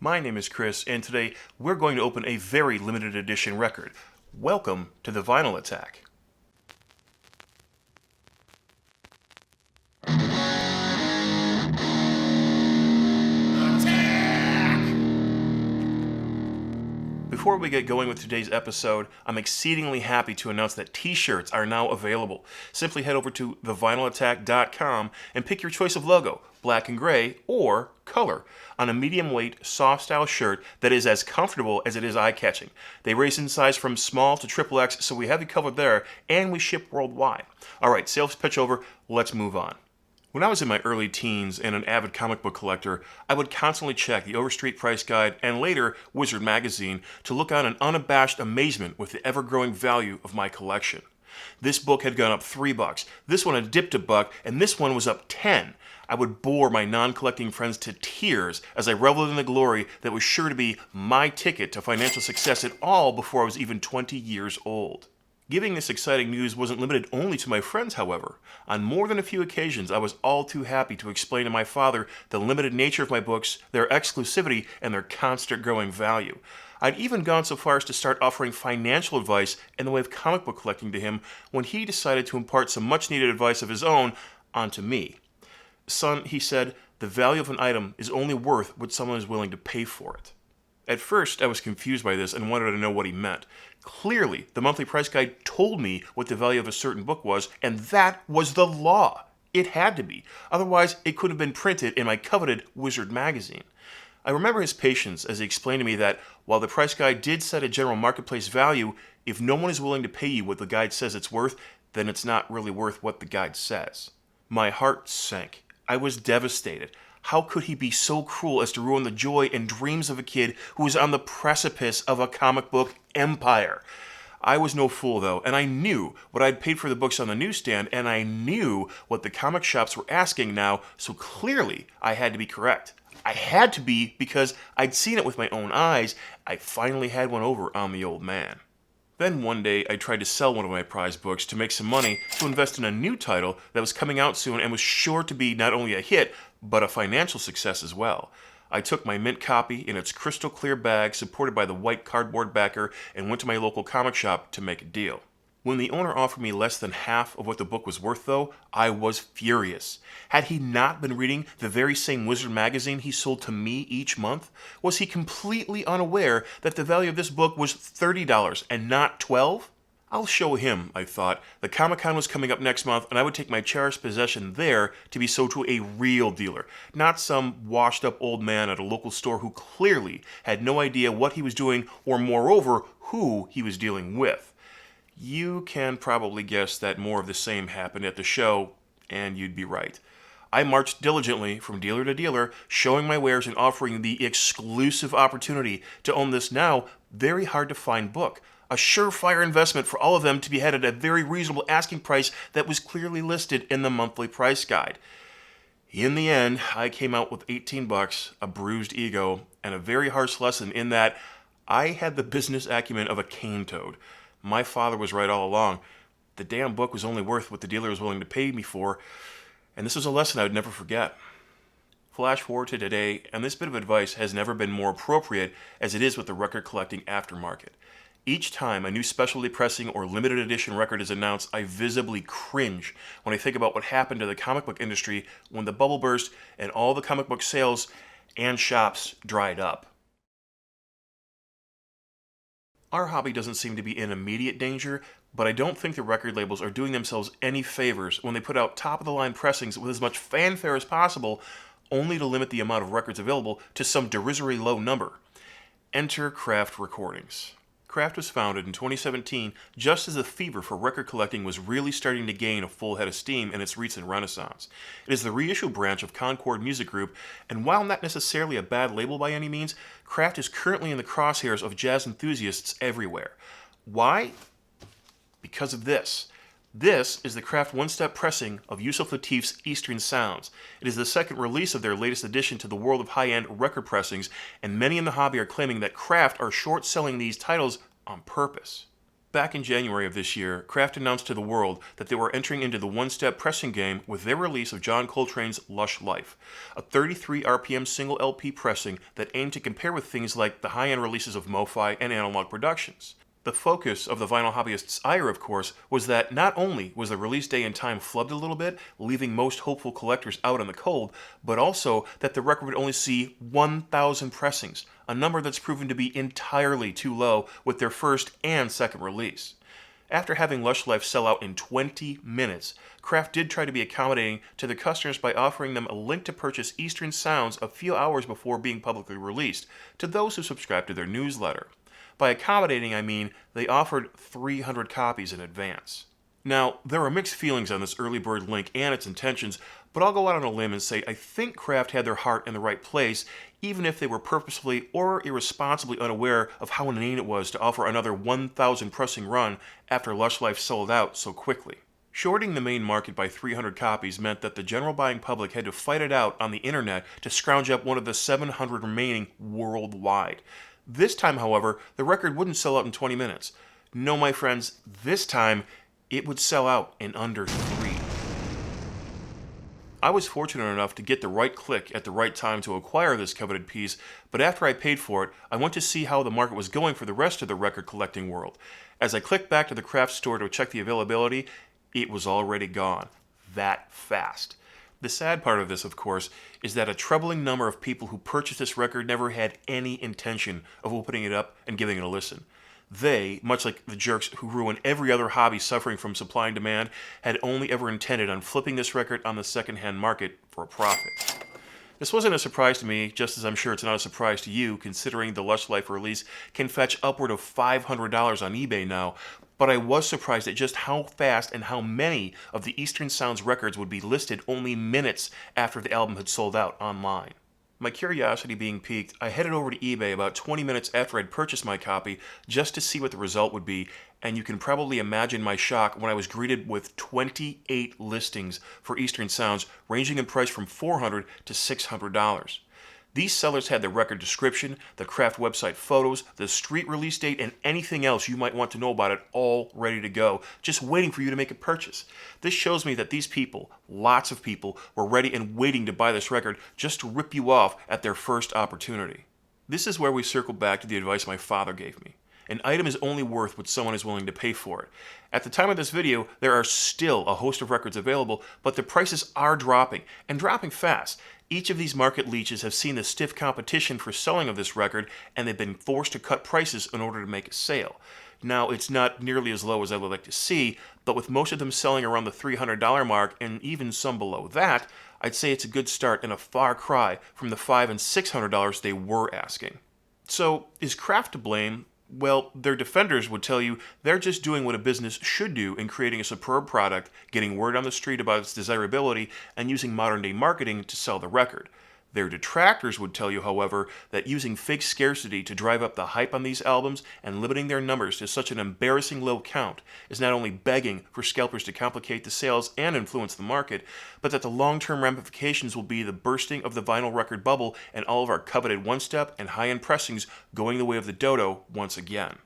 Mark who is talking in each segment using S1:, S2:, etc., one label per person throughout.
S1: My name is Chris, and today we're going to open a very limited edition record. Welcome to the Vinyl Attack. Before we get going with today's episode, I'm exceedingly happy to announce that t-shirts are now available. Simply head over to thevinylattack.com and pick your choice of logo, black and gray or color, on a medium weight, soft style shirt that is as comfortable as it is eye-catching. They range in size from small to XXX, so we have you covered there, and we ship worldwide. Alright, sales pitch over, let's move on. When I was in my early teens and an avid comic book collector, I would constantly check the Overstreet Price Guide and later Wizard magazine to look on in unabashed amazement with the ever-growing value of my collection. This book had gone up $3, this one had dipped $1, and this one was up 10. I would bore my non-collecting friends to tears as I reveled in the glory that was sure to be my ticket to financial success at all before I was even 20 years old. Giving this exciting news wasn't limited only to my friends, however. On more than a few occasions, I was all too happy to explain to my father the limited nature of my books, their exclusivity, and their constant growing value. I'd even gone so far as to start offering financial advice in the way of comic book collecting to him when he decided to impart some much-needed advice of his own onto me. Son, he said, the value of an item is only worth what someone is willing to pay for it. At first, I was confused by this and wanted to know what he meant. Clearly, the monthly price guide told me what the value of a certain book was, and that was the law. It had to be. Otherwise, it couldn't have been printed in my coveted Wizard magazine. I remember his patience as he explained to me that while the price guide did set a general marketplace value, if no one is willing to pay you what the guide says it's worth, then it's not really worth what the guide says. My heart sank. I was devastated. How could he be so cruel as to ruin the joy and dreams of a kid who was on the precipice of a comic book empire? I was no fool, though, and I knew what I'd paid for the books on the newsstand, and I knew what the comic shops were asking now, so clearly I had to be correct. I had to be because I'd seen it with my own eyes. I finally had one over on the old man. Then one day, I tried to sell one of my prized books to make some money to invest in a new title that was coming out soon and was sure to be not only a hit, but a financial success as well. I took my mint copy in its crystal clear bag supported by the white cardboard backer and went to my local comic shop to make a deal. When the owner offered me less than half of what the book was worth, though, I was furious. Had he not been reading the very same Wizard magazine he sold to me each month? Was he completely unaware that the value of this book was $30 and not $12? I'll show him, I thought. The Comic-Con was coming up next month, and I would take my cherished possession there to be sold to a real dealer, not some washed-up old man at a local store who clearly had no idea what he was doing or, moreover, who he was dealing with. You can probably guess that more of the same happened at the show, and you'd be right. I marched diligently from dealer to dealer, showing my wares and offering the exclusive opportunity to own this now very hard-to-find book. A surefire investment for all of them to be had at a very reasonable asking price that was clearly listed in the monthly price guide. In the end, I came out with $18, a bruised ego, and a very harsh lesson in that I had the business acumen of a cane toad. My father was right all along. The damn book was only worth what the dealer was willing to pay me for, and this was a lesson I would never forget. Flash forward to today, and this bit of advice has never been more appropriate as it is with the record collecting aftermarket. Each time a new specialty pressing or limited edition record is announced, I visibly cringe when I think about what happened to the comic book industry when the bubble burst and all the comic book sales and shops dried up. Our hobby doesn't seem to be in immediate danger, but I don't think the record labels are doing themselves any favors when they put out top-of-the-line pressings with as much fanfare as possible, only to limit the amount of records available to some derisory low number. Enter Kraft Recordings. Kraft was founded in 2017 just as the fever for record collecting was really starting to gain a full head of steam in its recent renaissance. It is the reissue branch of Concord Music Group, and while not necessarily a bad label by any means, Kraft is currently in the crosshairs of jazz enthusiasts everywhere. Why? Because of this. This is the Kraft one-step pressing of Yusuf Lateef's Eastern Sounds. It is the second release of their latest addition to the world of high-end record pressings, and many in the hobby are claiming that Kraft are short-selling these titles on purpose. Back in January of this year, Kraft announced to the world that they were entering into the one-step pressing game with their release of John Coltrane's Lush Life, a 33 RPM single LP pressing that aimed to compare with things like the high-end releases of MoFi and Analog Productions. The focus of the vinyl hobbyist's ire, of course, was that not only was the release day and time flubbed a little bit, leaving most hopeful collectors out in the cold, but also that the record would only see 1,000 pressings, a number that's proven to be entirely too low with their first and second release. After having Lush Life sell out in 20 minutes, Kraft did try to be accommodating to the customers by offering them a link to purchase Eastern Sounds a few hours before being publicly released to those who subscribed to their newsletter. By accommodating, I mean they offered 300 copies in advance. Now, there are mixed feelings on this early bird link and its intentions, but I'll go out on a limb and say I think Kraft had their heart in the right place, even if they were purposefully or irresponsibly unaware of how inane it was to offer another 1,000 pressing run after Lush Life sold out so quickly. Shorting the main market by 300 copies meant that the general buying public had to fight it out on the internet to scrounge up one of the 700 remaining worldwide. This time, however, the record wouldn't sell out in 20 minutes. No, my friends, this time it would sell out in under 3. I was fortunate enough to get the right click at the right time to acquire this coveted piece, but after I paid for it, I went to see how the market was going for the rest of the record collecting world. As I clicked back to the Kraft store to check the availability, it was already gone. That fast. The sad part of this, of course, is that a troubling number of people who purchased this record never had any intention of opening it up and giving it a listen. They, much like the jerks who ruin every other hobby suffering from supply and demand, had only ever intended on flipping this record on the second-hand market for a profit. This wasn't a surprise to me, just as I'm sure it's not a surprise to you, considering the Lush Life release can fetch upward of $500 on eBay now, but I was surprised at just how fast and how many of the Eastern Sounds records would be listed only minutes after the album had sold out online. My curiosity being piqued, I headed over to eBay about 20 minutes after I'd purchased my copy just to see what the result would be, and you can probably imagine my shock when I was greeted with 28 listings for Eastern Sounds ranging in price from $400 to $600. These sellers had the record description, the Kraft website photos, the street release date, and anything else you might want to know about it all ready to go, just waiting for you to make a purchase. This shows me that these people, lots of people, were ready and waiting to buy this record just to rip you off at their first opportunity. This is where we circle back to the advice my father gave me. An item is only worth what someone is willing to pay for it. At the time of this video, there are still a host of records available, but the prices are dropping, and dropping fast. Each of these market leeches have seen the stiff competition for selling of this record, and they've been forced to cut prices in order to make a sale. Now, it's not nearly as low as I would like to see, but with most of them selling around the $300 mark, and even some below that, I'd say it's a good start and a far cry from the $500 and $600 they were asking. So, is Kraft to blame? Well, their defenders would tell you they're just doing what a business should do in creating a superb product, getting word on the street about its desirability, and using modern-day marketing to sell the record. Their detractors would tell you, however, that using fake scarcity to drive up the hype on these albums and limiting their numbers to such an embarrassing low count is not only begging for scalpers to complicate the sales and influence the market, but that the long-term ramifications will be the bursting of the vinyl record bubble and all of our coveted one-step and high-end pressings going the way of the dodo once again.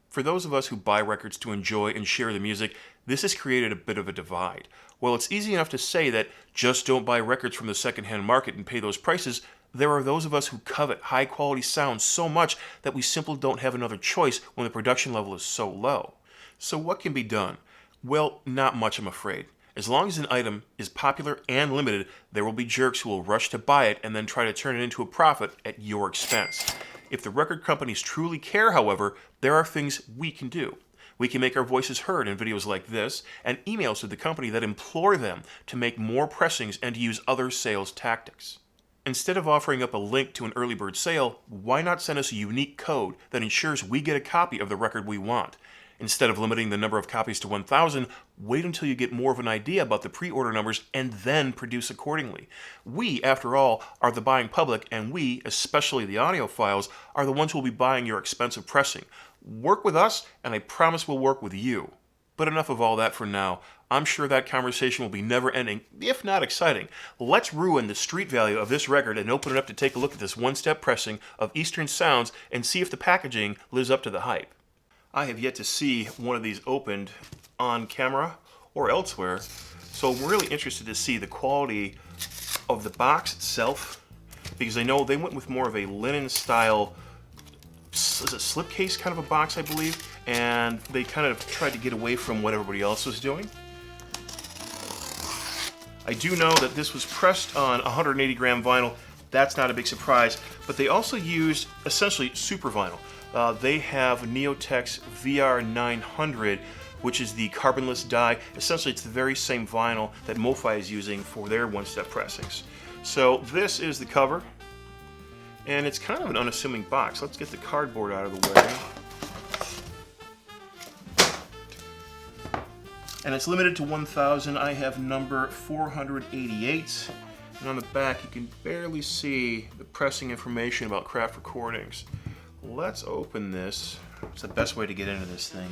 S1: For those of us who buy records to enjoy and share the music, this has created a bit of a divide. While it's easy enough to say that just don't buy records from the secondhand market and pay those prices, there are those of us who covet high-quality sound so much that we simply don't have another choice when the production level is so low. So what can be done? Well, not much, I'm afraid. As long as an item is popular and limited, there will be jerks who will rush to buy it and then try to turn it into a profit at your expense. If the record companies truly care, however, there are things we can do. We can make our voices heard in videos like this and emails to the company that implore them to make more pressings and to use other sales tactics. Instead of offering up a link to an early bird sale, why not send us a unique code that ensures we get a copy of the record we want? Instead of limiting the number of copies to 1,000, wait until you get more of an idea about the pre-order numbers and then produce accordingly. We, after all, are the buying public, and we, especially the audiophiles, are the ones who will be buying your expensive pressing. Work with us, and I promise we'll work with you. But enough of all that for now. I'm sure that conversation will be never-ending, if not exciting. Let's ruin the street value of this record and open it up to take a look at this one-step pressing of Eastern Sounds and see if the packaging lives up to the hype. I have yet to see one of these opened on camera or elsewhere, so I'm really interested to see the quality of the box itself, because I know they went with more of a linen style, is it slipcase kind of a box, I believe, and they kind of tried to get away from what everybody else was doing. I do know that this was pressed on 180 gram vinyl. That's not a big surprise, but they also used essentially super vinyl. They have Neotex VR900, which is the carbonless die. Essentially, it's the very same vinyl that MoFi is using for their one-step pressings. So this is the cover, and it's kind of an unassuming box. Let's get the cardboard out of the way. And it's limited to 1,000. I have number 488. And on the back, you can barely see the pressing information about Craft Recordings. Let's open this. It's the best way to get into this thing.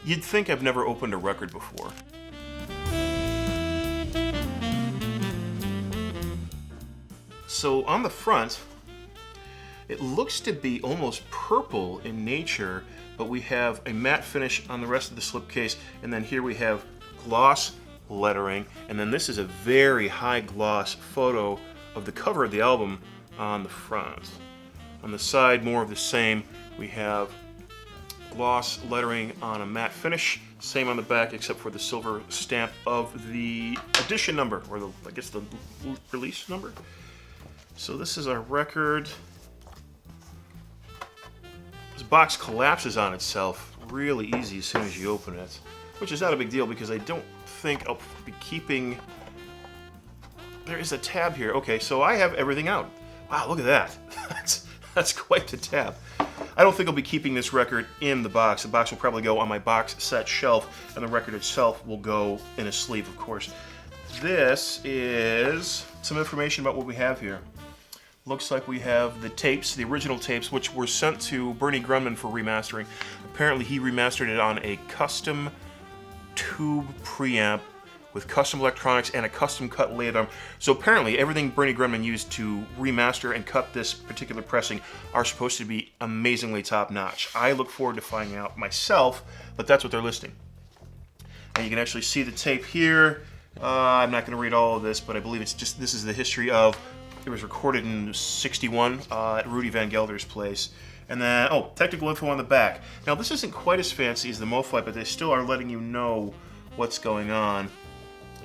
S1: You'd think I've never opened a record before. So on the front, it looks to be almost purple in nature, but we have a matte finish on the rest of the slipcase, and then here we have gloss lettering, and then this is a very high gloss photo of the cover of the album on the front. On the side, more of the same. We have gloss lettering on a matte finish, same on the back except for the silver stamp of the edition number, or I guess the release number. So this is our record. This box collapses on itself really easy as soon as you open it, which is not a big deal because I don't think I'll be keeping... There is a tab here. Okay, so I have everything out. Wow, look at that. That's quite the tab. I don't think I'll be keeping this record in the box. The box will probably go on my box set shelf, and the record itself will go in a sleeve, of course. This is some information about what we have here. Looks like we have the tapes, the original tapes, which were sent to Bernie Grunman for remastering. Apparently he remastered it on a custom tube preamp with custom electronics and a custom cut lay arm. So apparently everything Bernie Grunman used to remaster and cut this particular pressing are supposed to be amazingly top-notch. I look forward to finding out myself, but that's what they're listing. And you can actually see the tape here. I'm not going to read all of this, but I believe it's just, this is the history of, it was recorded in '61 at Rudy Van Gelder's place. And then, oh, technical info on the back. Now this isn't quite as fancy as the MoFi, but they still are letting you know what's going on.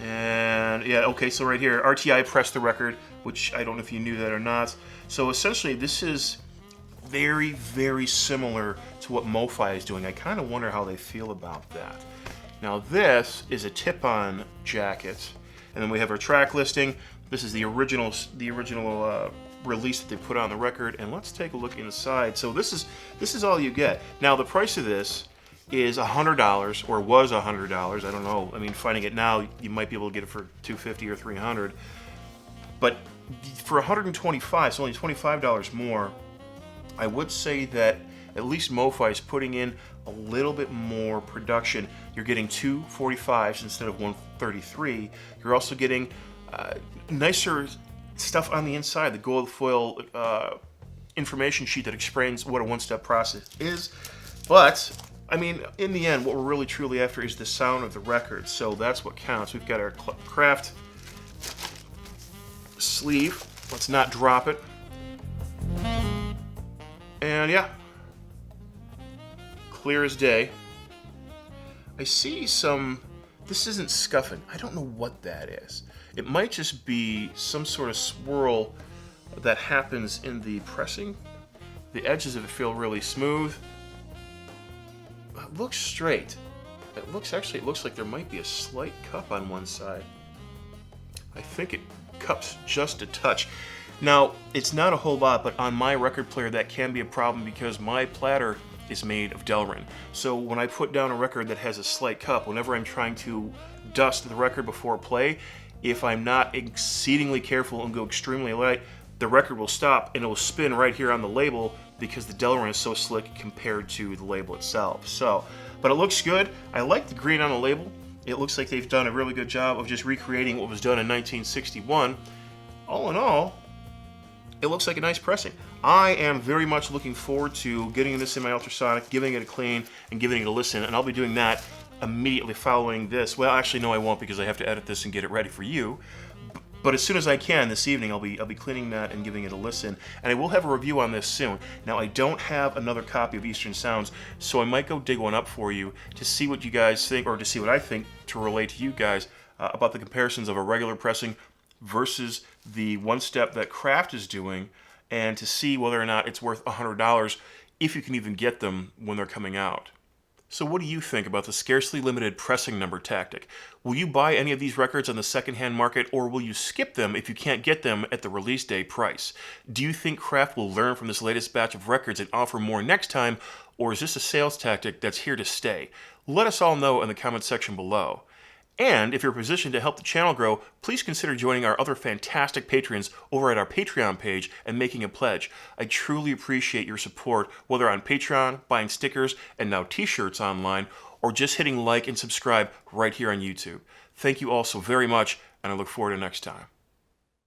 S1: And yeah, okay, so right here, RTI pressed the record, which I don't know if you knew that or not. So essentially this is very, very similar to what MoFi is doing. I kind of wonder how they feel about that. Now this is a tip-on jacket, and then we have our track listing. This is the original release that they put on the record, and let's take a look inside. So this is all you get. Now the price of this is $100, or was $100. I don't know. I mean, finding it now, you might be able to get it for $250 or $300. But for $125, it's only $25 more. I would say that at least MoFi is putting in a little bit more production. You're getting two 45s instead of 133. You're also getting nicer stuff on the inside, the gold foil information sheet that explains what a one-step process is. But I mean, in the end, what we're really truly after is the sound of the record, so that's what counts. We've got our Craft sleeve. Let's not drop it. And yeah, clear as day. I see some, this isn't scuffing. I don't know what that is. It might just be some sort of swirl that happens in the pressing. The edges of it feel really smooth. It looks straight. It looks like there might be a slight cup on one side. I think it cups just a touch. Now, it's not a whole lot, but on my record player that can be a problem because my platter is made of Delrin. So when I put down a record that has a slight cup, whenever I'm trying to dust the record before play, if I'm not exceedingly careful and go extremely light, the record will stop and it will spin right here on the label because the Delrin is so slick compared to the label itself. So, but it looks good. I like the green on the label. It looks like they've done a really good job of just recreating what was done in 1961. All in all, it looks like a nice pressing. I am very much looking forward to getting this in my ultrasonic, giving it a clean, and giving it a listen, and I'll be doing that immediately following this. Well, actually, no, I won't, because I have to edit this and get it ready for you. But as soon as I can this evening, I'll be cleaning that and giving it a listen, and I will have a review on this soon. Now, I don't have another copy of Eastern Sounds, so I might go dig one up for you to see what you guys think, or to see what I think, to relate to you guys about the comparisons of a regular pressing versus the one step that Craft is doing, and to see whether or not it's worth $100 if you can even get them when they're coming out. So what do you think about the scarcely limited pressing number tactic? Will you buy any of these records on the secondhand market, or will you skip them if you can't get them at the release day price? Do you think Craft will learn from this latest batch of records and offer more next time, or is this a sales tactic that's here to stay? Let us all know in the comments section below. And if you're positioned to help the channel grow, please consider joining our other fantastic patrons over at our Patreon page and making a pledge. I truly appreciate your support, whether on Patreon, buying stickers, and now t-shirts online, or just hitting like and subscribe right here on YouTube. Thank you all so very much, and I look forward to next time.